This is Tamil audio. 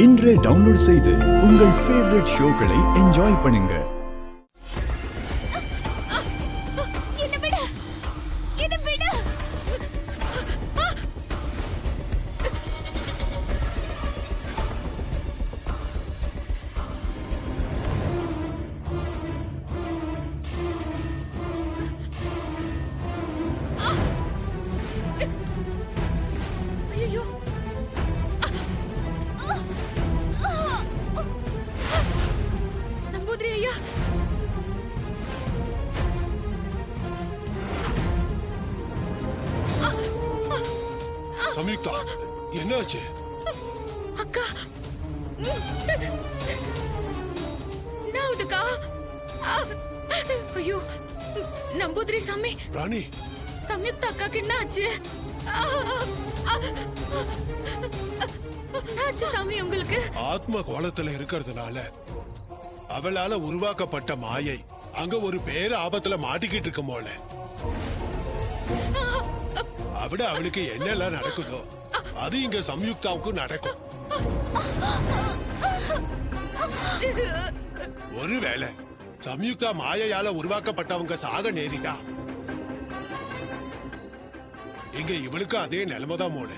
இன்றே டவுன்லோட் செய்து உங்கள் ஃபேவரட் ஷோக்களை என்ஜாய் பண்ணுங்க. சம்யுக்தா, என்னாச்சு? அக்கா நாவுதுக்கா. ஐயோ நம்பூதிரி சாமி. ராணி, சம்யுக்தா அக்காக்கு என்ன ஆச்சு? என்னாச்சு சாமி உங்களுக்கு? ஆத்ம கோலத்துல இருக்கிறதுனால அவளால உருவாக்கப்பட்ட மாயை அங்க ஒரு பேர ஆபத்துல மாட்டிக்கிட்டு இருக்கும் போல. அவட அவளுக்கு என்னெல்லாம் நடக்குதோ அது இங்க சம்யுக்தாவுக்கும் நடக்கும். ஒருவேளை சம்யுக்தா மாயையால உருவாக்கப்பட்டவங்க சாக நேரிட்டா இங்க இவளுக்கு அதே நிலைமைதான் போல.